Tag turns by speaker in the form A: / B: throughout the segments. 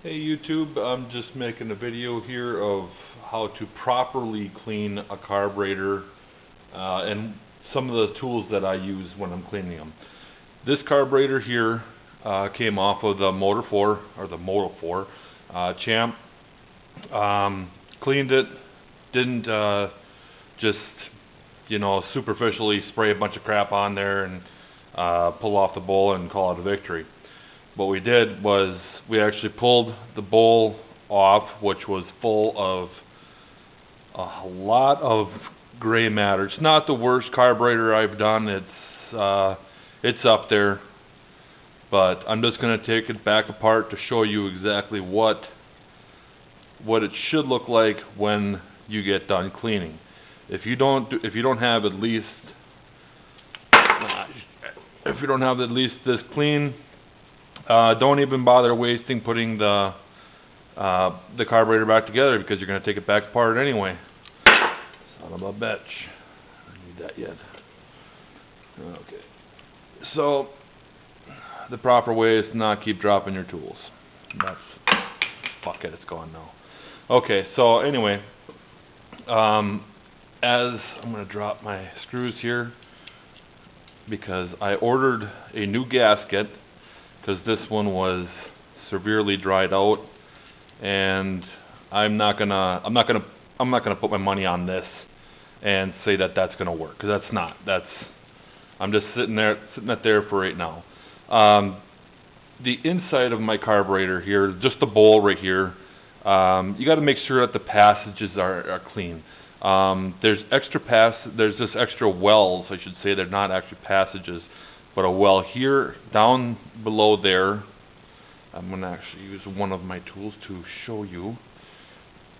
A: Hey YouTube, I'm just making a video here of how to properly clean a carburetor and some of the tools that I use when I'm cleaning them. This carburetor here came off of the Motor 4 or the Motor 4 Champ. Cleaned it, didn't just superficially spray a bunch of crap on there and pull off the bowl and call it a victory. What we did was we actually pulled the bowl off, which was full of a lot of gray matter. It's not the worst carburetor I've done. It's up there, but I'm just going to take it back apart to show you exactly what it should look like when you get done cleaning. If you don't have at least this clean, don't even bother wasting putting the carburetor back together, because you're going to take it back apart anyway. Son of a bitch. I don't need that yet. Okay. So the proper way is to not keep dropping your tools. Fuck it, it's gone now. Okay, so anyway, as I'm going to drop my screws here, because I ordered a new gasket, because this one was severely dried out, and I'm not gonna put my money on this and say that that's gonna work, because that's not. I'm just sitting it there for right now. The inside of my carburetor here, just the bowl right here, you got to make sure that the passages are clean. There's just extra wells, I should say. They're not actually passages, but a well here, down below there. I'm going to actually use one of my tools to show you.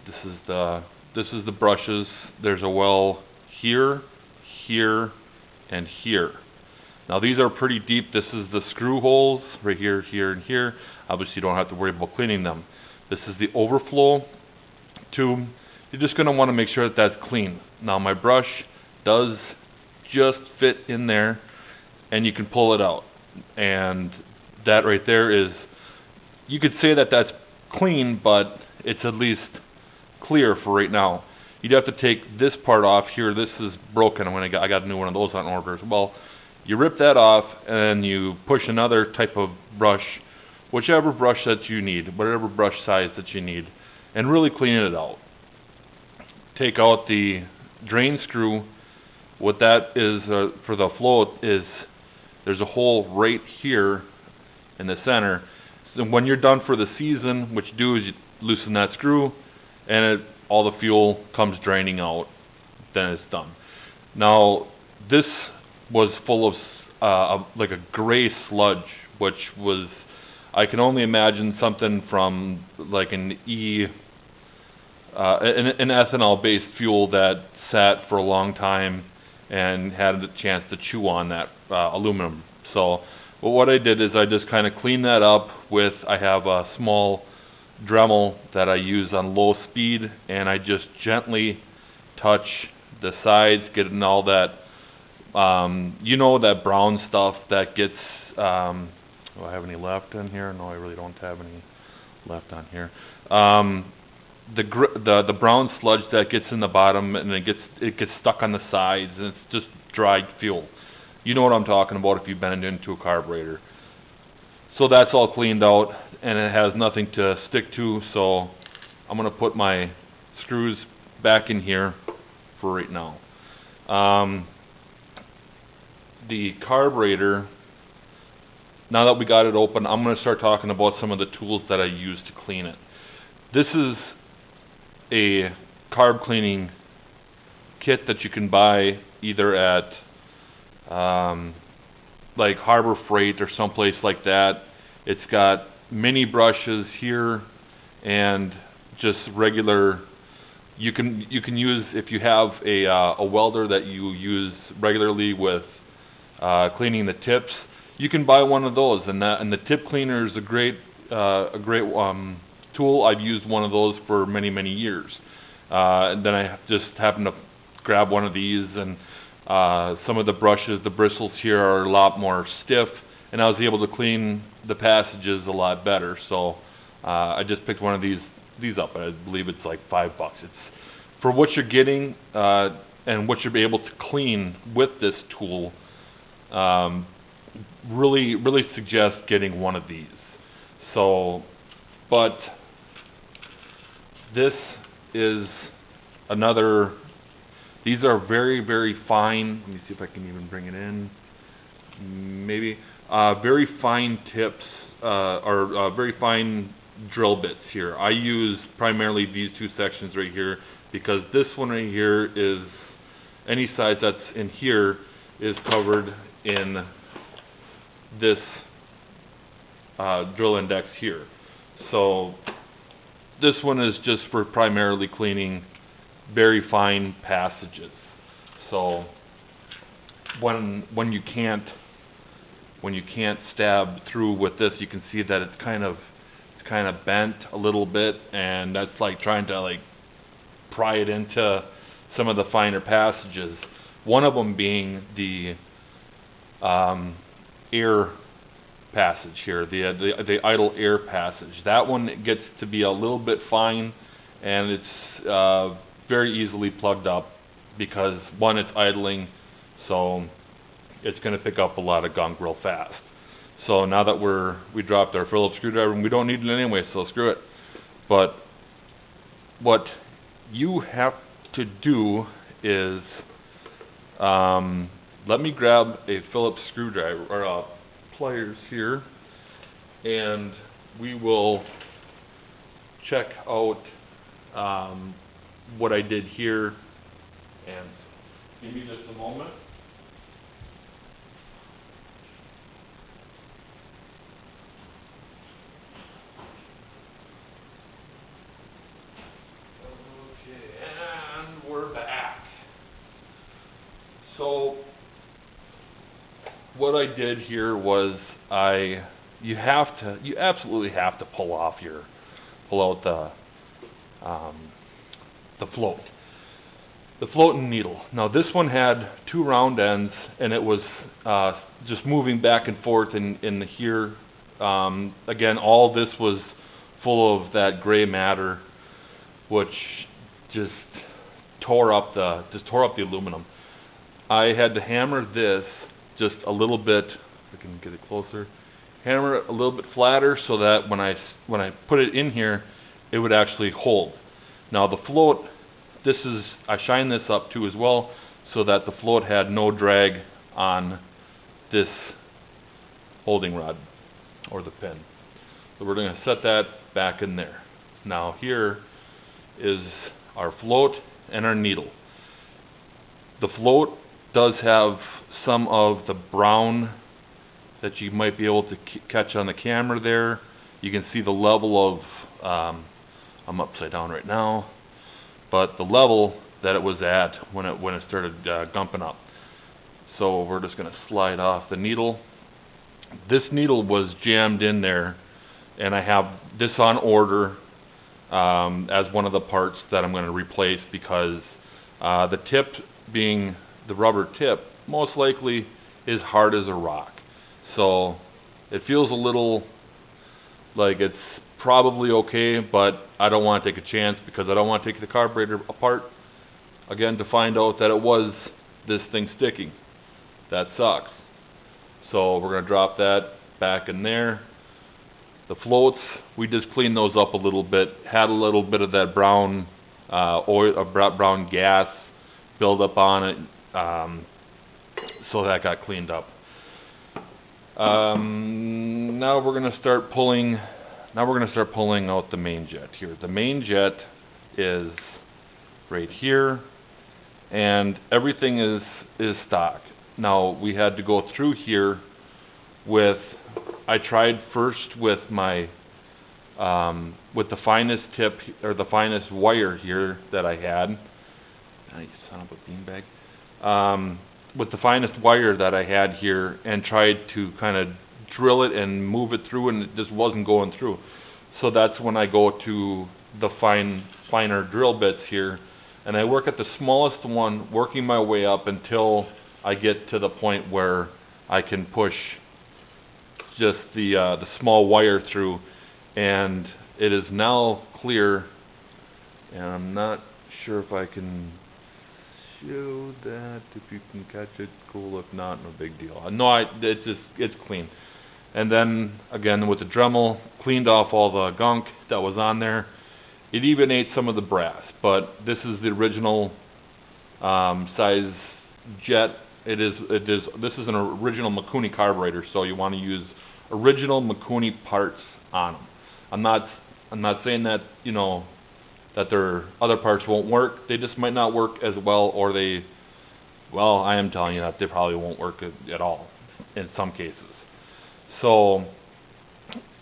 A: This is the brushes. There's a well here, here, and here. Now these are pretty deep. This is the screw holes right here, here, and here. Obviously you don't have to worry about cleaning them. This is the overflow tube. You're just going to want to make sure that that's clean. Now my brush does just fit in there, and you can pull it out. And that right there is, you could say that that's clean, but it's at least clear for right now. You'd have to take this part off here. This is broken. I got a new one of those on order as well. You rip that off, and you push another type of brush, whichever brush that you need, whatever brush size that you need, and really clean it out. Take out the drain screw. What that is for the float is, there's a hole right here in the center. So when you're done for the season, what you do is you loosen that screw, and all the fuel comes draining out. Then it's done. Now this was full of like a gray sludge, which was, I can only imagine something from like an ethanol-based fuel that sat for a long time and had a chance to chew on that aluminum. So what I did is I just kind of cleaned that up with, I have a small Dremel that I use on low speed, and I just gently touch the sides, getting all that, that brown stuff that gets, do I have any left in here? No, I really don't have any left on here. The brown sludge that gets in the bottom, and it gets stuck on the sides, and it's just dried fuel. You know what I'm talking about if you've been into a carburetor. So that's all cleaned out, and it has nothing to stick to. So I'm going to put my screws back in here for right now. The carburetor, now that we got it open, I'm going to start talking about some of the tools that I use to clean it. This is a carb cleaning kit that you can buy either at like Harbor Freight or someplace like that. It's got mini brushes here and just regular. You can use, if you have a welder that you use regularly with cleaning the tips, you can buy one of those, and the tip cleaner is a great tool. I've used one of those for many years. And then I just happened to grab one of these, and some of the brushes, the bristles here are a lot more stiff, and I was able to clean the passages a lot better. So I just picked one of these up. I believe it's like $5. It's for what you're getting and what you'll be able to clean with this tool. Really suggest getting one of these. So, but this is another. These are very fine. Let me see if I can even bring it in. Maybe very fine tips or very fine drill bits here. I use primarily these two sections right here because this one right here is any size that's in here is covered in this drill index here. So this one is just for primarily cleaning very fine passages. So when you can't stab through with this, you can see that it's kind of bent a little bit, and that's like trying to like pry it into some of the finer passages. One of them being the air passage here, the idle air passage. That one gets to be a little bit fine, and it's very easily plugged up because one, it's idling, so it's going to pick up a lot of gunk real fast. So now that we dropped our Phillips screwdriver, and we don't need it anyway, so screw it. But what you have to do is let me grab a Phillips screwdriver or pliers here, and we will check out what I did here. And give me just a moment. We're back. So what I did here was you absolutely have to pull out the float. The floating needle. Now this one had two round ends, and it was just moving back and forth in here. Again, all this was full of that gray matter, which just tore up the aluminum. I had to hammer this just a little bit. If I can get it closer. Hammer it a little bit flatter so that when I put it in here, it would actually hold. Now the float, I shined this up too as well, so that the float had no drag on this holding rod or the pin. So we're going to set that back in there. Now here is our float and our needle. The float does have some of the brown that you might be able to catch on the camera there. You can see the level of, I'm upside down right now, but the level that it was at when it started gumping up. So we're just going to slide off the needle. This needle was jammed in there, and I have this on order as one of the parts that I'm going to replace because the tip, being the rubber tip, most likely is hard as a rock. So it feels a little like it's probably okay, but I don't want to take a chance because I don't want to take the carburetor apart again to find out that it was this thing sticking. That sucks. So we're going to drop that back in there. The floats, we just cleaned those up a little bit. Had a little bit of that brown oil, brown gas build up on it, so that got cleaned up. Now we're going to start pulling. Now we're going to start pulling out the main jet here. The main jet is right here, and everything is stock. Now we had to go through here with. I tried first with my with the finest tip or the finest wire here that I had. Oh, you son of a beanbag. With the finest wire that I had here, and tried to kind of drill it and move it through, and it just wasn't going through. So that's when I go to the finer drill bits here, and I work at the smallest one, working my way up until I get to the point where I can push just the small wire through, and it is now clear, and I'm not sure if I can show that. If you can catch it, cool. If not, no big deal. No, it's clean. And then again with the Dremel, cleaned off all the gunk that was on there. It even ate some of the brass, but this is the original size jet. This is an original Mikuni carburetor, so you want to use original Mikuni parts on them. I'm not saying that, you know, that their other parts won't work. They just might not work as well, or I am telling you that they probably won't work at all in some cases. So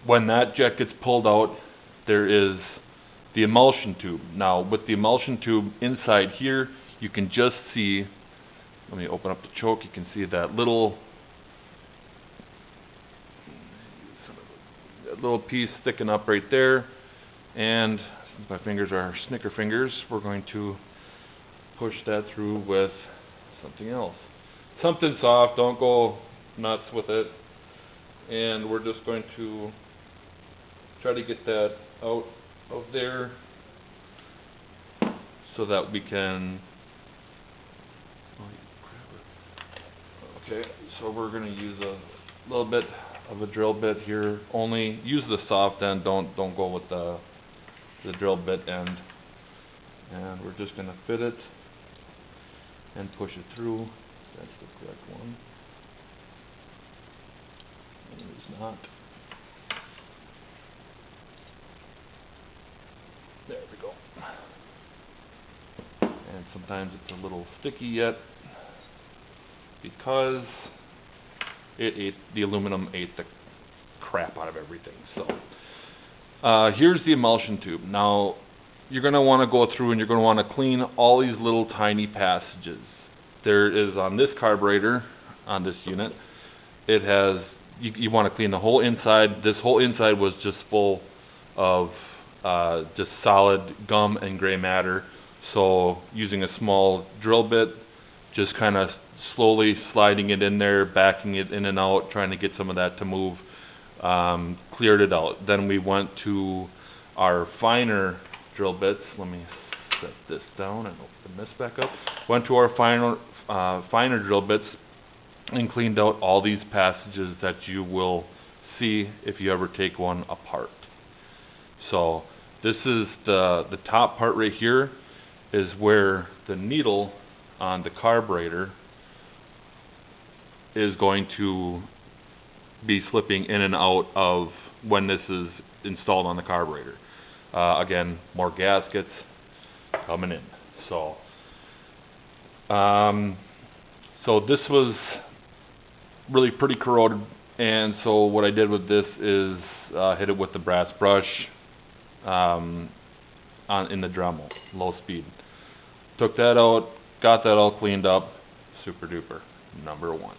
A: when that jet gets pulled out, there is the emulsion tube. Now with the emulsion tube inside here, you can just see, let me open up the choke, you can see that little piece sticking up right there. And since my fingers are snicker fingers, we're going to push that through with something else. Something soft, don't go nuts with it. And we're just going to try to get that out of there so that we can, okay, so we're going to use a little bit of a drill bit here. Only use the soft end, don't go with the drill bit end. And we're just going to fit it and push it through. That's the correct one. It is not. There we go. And sometimes it's a little sticky yet because the aluminum ate the crap out of everything. So here's the emulsion tube. Now you're going to want to go through and you're going to want to clean all these little tiny passages. There is on this carburetor, on this unit, it has, you want to clean the whole inside. This whole inside was just full of just solid gum and gray matter. So using a small drill bit, just kind of slowly sliding it in there, backing it in and out, trying to get some of that to move, cleared it out. Then we went to our finer drill bits. Let me set this down and open this back up. Went to our finer drill bits and cleaned out all these passages that you will see if you ever take one apart. So this is the top part right here is where the needle on the carburetor is going to be slipping in and out of when this is installed on the carburetor. Again, more gaskets coming in. So this was really pretty corroded, and so what I did with this is hit it with the brass brush in the Dremel, low speed. Took that out, got that all cleaned up, super duper, number one.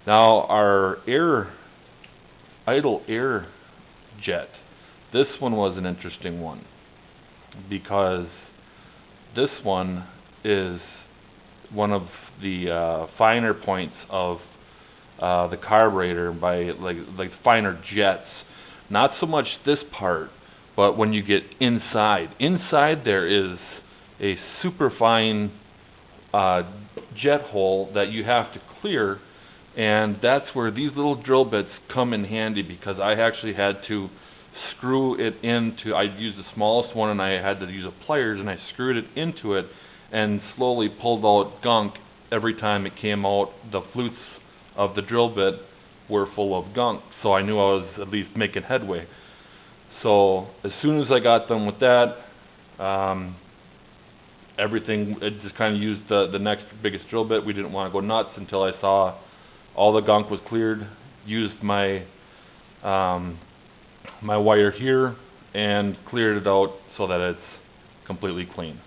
A: Now our idle air jet, this one was an interesting one because this one is one of the finer points of the carburetor by like finer jets. Not so much this part, but when you get inside there is a super fine jet hole that you have to clear, and that's where these little drill bits come in handy because I actually had to screw it into, I used the smallest one and I had to use a pliers and I screwed it into it and slowly pulled out gunk every time it came out. The flutes of the drill bit were full of gunk, so I knew I was at least making headway. So as soon as I got done with that, everything, it just kind of used the next biggest drill bit. We didn't want to go nuts until I saw all the gunk was cleared. Used my my wire here and cleared it out so that it's completely clean.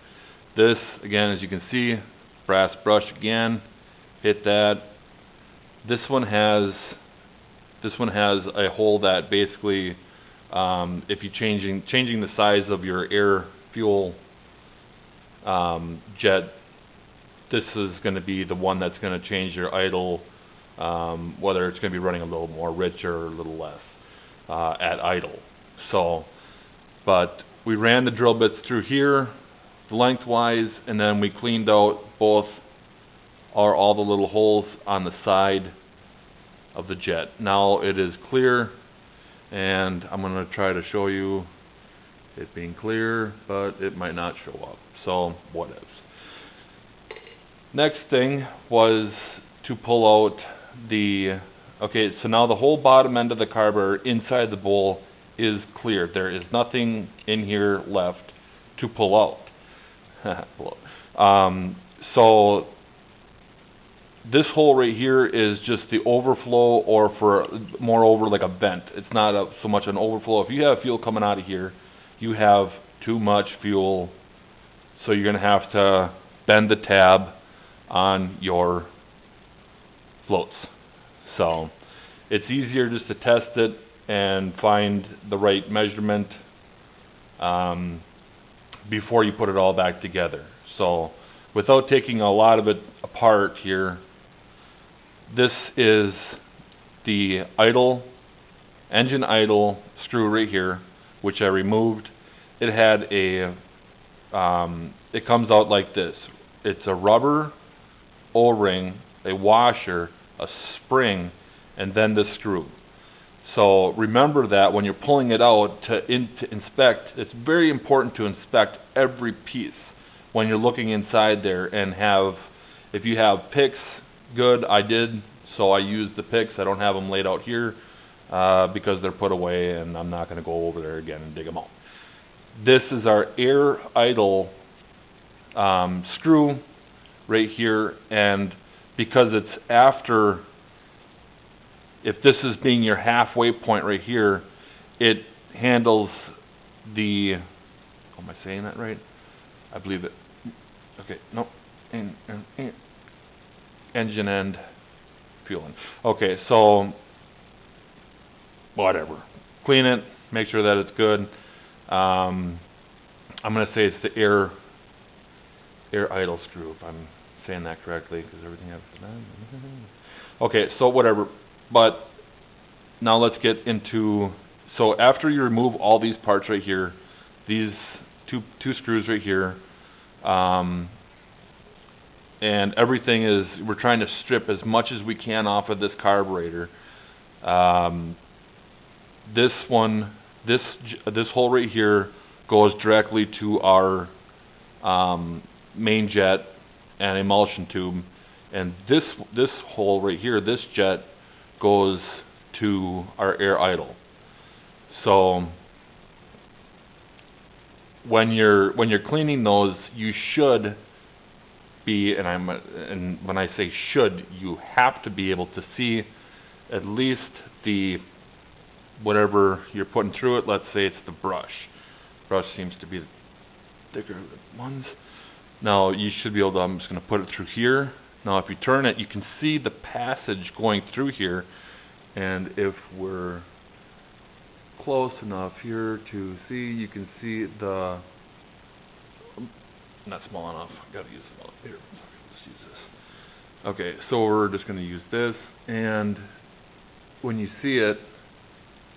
A: This again, as you can see, brass brush again, hit that. This one has a hole that basically, if you changing the size of your air fuel jet, this is going to be the one that's going to change your idle, whether it's going to be running a little more rich or a little less at idle. So But we ran the drill bits through here, lengthwise, and then we cleaned out both all the little holes on the side of the jet. Now it is clear, and I'm going to try to show you it being clear, but it might not show up. So what ifs. Next thing was to pull out the, okay, so now the whole bottom end of the carburetor inside the bowl is clear. There is nothing in here left to pull out. So this hole right here is just the overflow, or for moreover like a vent. It's not so much an overflow. If you have fuel coming out of here, you have too much fuel, so you're going to have to bend the tab on your floats. So it's easier just to test it and find the right measurement before you put it all back together. So without taking a lot of it apart here, this is the engine idle screw right here, which I removed. It had it comes out like this. It's a rubber O-ring, a washer, a spring, and then the screw. So remember that when you're pulling it out to inspect, it's very important to inspect every piece when you're looking inside there, and if you have picks, good. I did, so I used the picks. I don't have them laid out here because they're put away, and I'm not going to go over there again and dig them out. This is our air idle screw right here, and because it's after, if this is being your halfway point right here, it handles the, am I saying that right? I believe it. Okay, nope. Engine end, fuel end. Okay, so whatever. Clean it, make sure that it's good. I'm going to say it's the air idle screw, if I'm saying that correctly, because everything has. Okay, so whatever. But now let's get into, so after you remove all these parts right here, these two screws right here, and everything is, we're trying to strip as much as we can off of this carburetor. This hole right here goes directly to our main jet and emulsion tube, and this hole right here, this jet, goes to our air idle. So when you're cleaning those, you should be, and when I say should, you have to be able to see at least the, whatever you're putting through it. Let's say it's the brush. Brush seems to be the thicker ones. Now you should be able to, I'm just going to put it through here. Now if you turn it, you can see the passage going through here, and if we're close enough here to see, you can see the, not small enough, gotta use it here, let's use this. Okay, so we're just going to use this, and when you see it,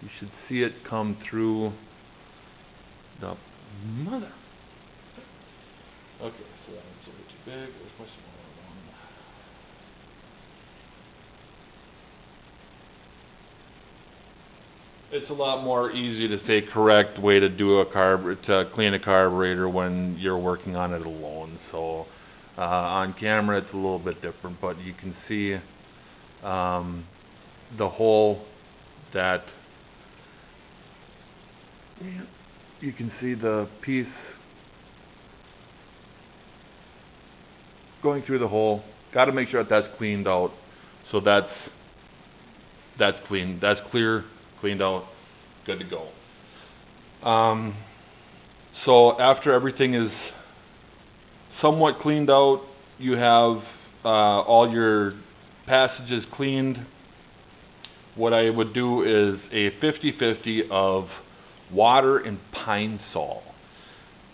A: you should see it come through the mother. Okay, so that one's a little too big. Where's my smaller one? It's a lot more easy to say correct way to do to clean a carburetor when you're working on it alone. So on camera it's a little bit different, but you can see the hole that you can see the piece going through the hole. Got to make sure that that's cleaned out. So that's clean. That's clear, cleaned out, good to go. So after everything is somewhat cleaned out, you have all your passages cleaned. What I would do is a 50-50 of water and pine sol.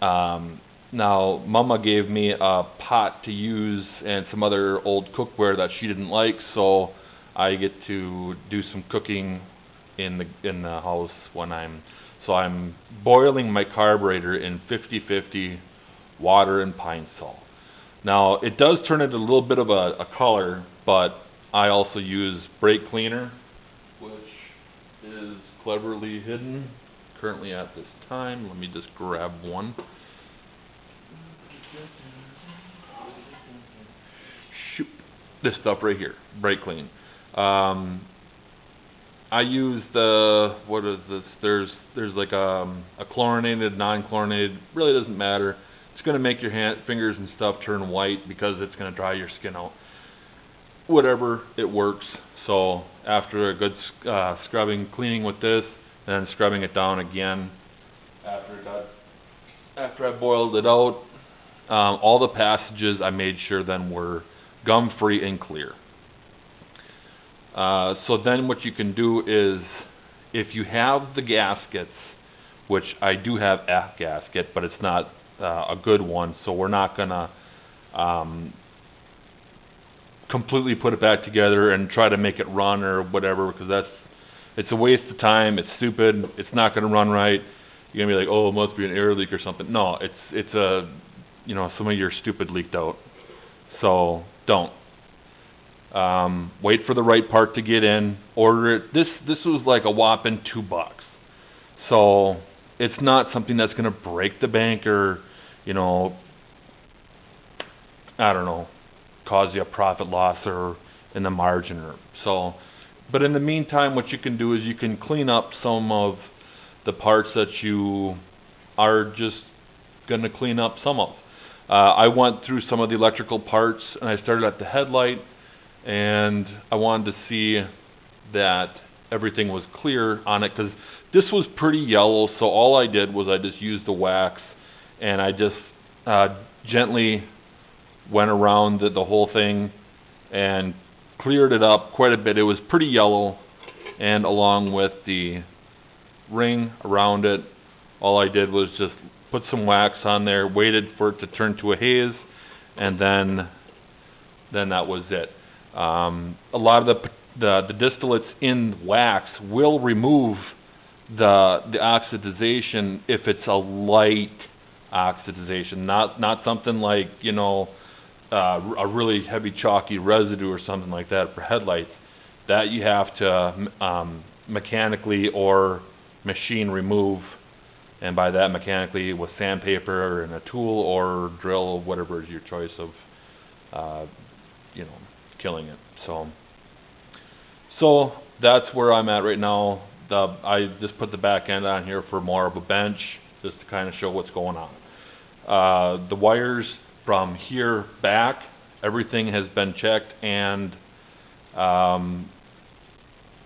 A: Now, Mama gave me a pot to use and some other old cookware that she didn't like, so I get to do some cooking in the house when I'm So I'm boiling my carburetor in 50-50 water and pine salt. Now, it does turn it a little bit of a color, but I also use brake cleaner, which is cleverly hidden currently at this time. Let me just grab one. Shoot. This stuff right here, brake clean. I use the, what is this? There's like a chlorinated, non-chlorinated, really doesn't matter. It's going to make your fingers and stuff turn white because it's going to dry your skin out. Whatever, it works. So after a good scrubbing, cleaning with this, and then scrubbing it down again, after I boiled it out, all the passages I made sure then were gum-free and clear. So then what you can do is, if you have the gaskets, which I do have a gasket, but it's not a good one, so we're not going to completely put it back together and try to make it run or whatever, because it's a waste of time, it's stupid, it's not going to run right. You're going to be like, oh, it must be an air leak or something. No, it's a, you know, some of your stupid leaked out. So don't. Wait for the right part to get in, order it. This was like a whopping $2. So it's not something that's going to break the bank or, you know, I don't know, cause you a profit loss or in the margin or so. But in the meantime, what you can do is you can clean up some of the parts that you are just going to clean up some of. I went through some of the electrical parts, and I started at the headlight, and I wanted to see that everything was clear on it, because this was pretty yellow. So all I did was I just used the wax, and I just gently went around the whole thing and cleared it up quite a bit. It was pretty yellow, and along with the ring around it, all I did was just put some wax on there, waited for it to turn to a haze, and then that was it. A lot of the distillates in wax will remove the oxidization if it's a light oxidization, not something like, you know, a really heavy chalky residue or something like that for headlights. That you have to mechanically or machine remove, and by that mechanically with sandpaper and a tool or drill, whatever is your choice of you know, killing it. So that's where I'm at right now. I just put the back end on here for more of a bench, just to kind of show what's going on. The wires from here back, everything has been checked and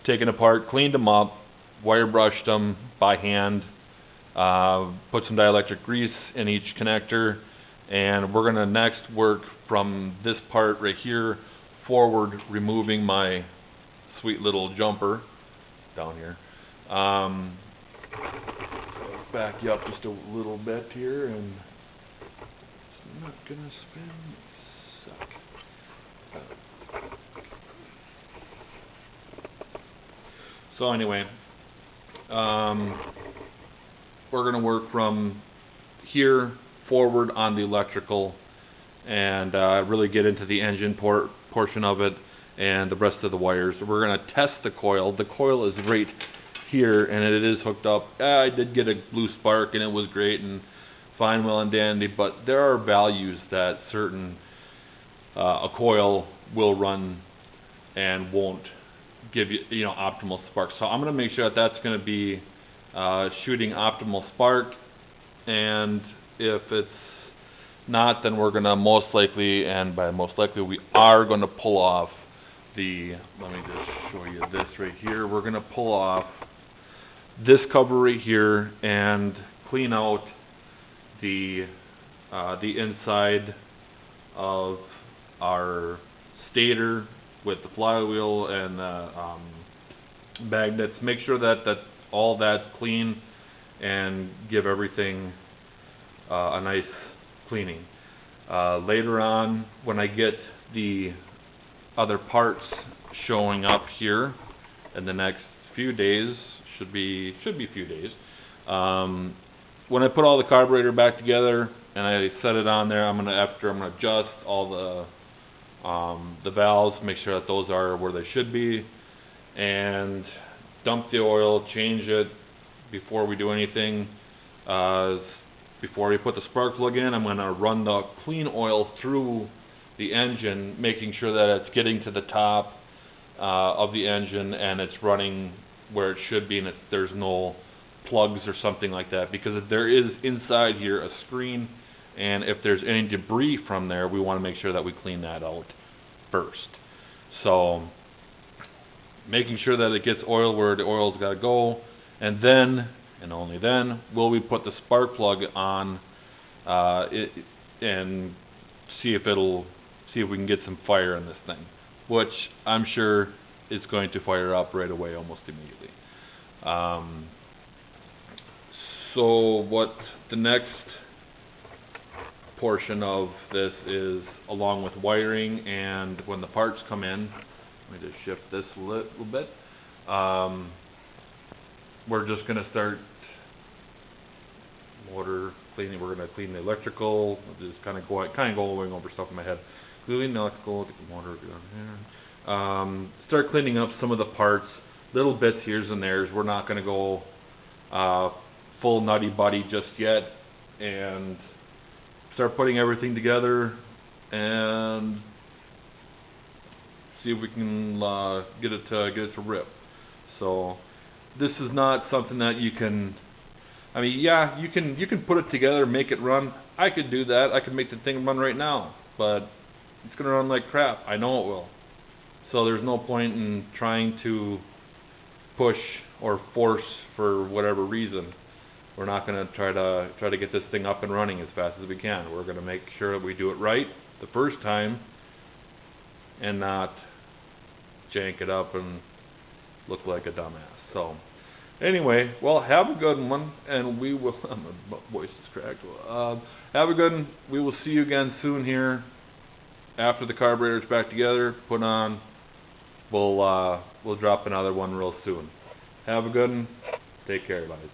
A: taken apart, cleaned them up, wire brushed them by hand, put some dielectric grease in each connector, and we're going to next work from this part right here forward, removing my sweet little jumper down here. Back you up just a little bit here, and it's not going to spin. Suck. So anyway, we're going to work from here forward on the electrical and really get into the engine portion of it and the rest of the wires. We're going to test the coil. The coil is right here, and it is hooked up. I did get a blue spark, and it was great and fine, well and dandy, but there are values that certain a coil will run and won't give you, you know, optimal spark. So I'm going to make sure that that's going to be shooting optimal spark, and if it's not, then we're going to most likely, and by most likely we are going to pull off the, let me just show you this right here. We're going to pull off this cover right here and clean out the inside of our stator with the flywheel and the magnets. Make sure that all that's clean and give everything a nice cleaning. Later on, when I get the other parts showing up here in the next few days, should be a few days, When I put all the carburetor back together and I set it on there, I'm gonna adjust all the valves, make sure that those are where they should be, and dump the oil, change it before we do anything. Before we put the spark plug in, I'm gonna run the clean oil through the engine, making sure that it's getting to the top of the engine and it's running where it should be, and there's no plugs or something like that, because if there is inside here a screen, and if there's any debris from there, we want to make sure that we clean that out first. So making sure that it gets oil where the oil's got to go, and then and only then will we put the spark plug on and see if we can get some fire in this thing, which I'm sure it's going to fire up right away almost immediately. So what the next portion of this is, along with wiring and when the parts come in, let me just shift this a little bit, we're just going to start motor cleaning. We're going to clean the electrical, just kind of going over stuff in my head. Cleaning the electrical, get the motor down here. Start cleaning up some of the parts, little bits here's and there's. We're not going to go full nutty buddy just yet, and start putting everything together and see if we can get it to rip. So this is not something that you can, I mean, yeah, you can put it together, make it run. I could do that. I could make the thing run right now, but it's going to run like crap. I know it will. So there's no point in trying to push or force for whatever reason. We're not going to try to get this thing up and running as fast as we can. We're going to make sure that we do it right the first time and not jank it up and look like a dumbass. So anyway, well, have a good one, and we will. My voice is cracked. Have a good one. We will see you again soon here after the carburetor's back together, put on. We'll drop another one real soon. Have a good one. Take care, guys.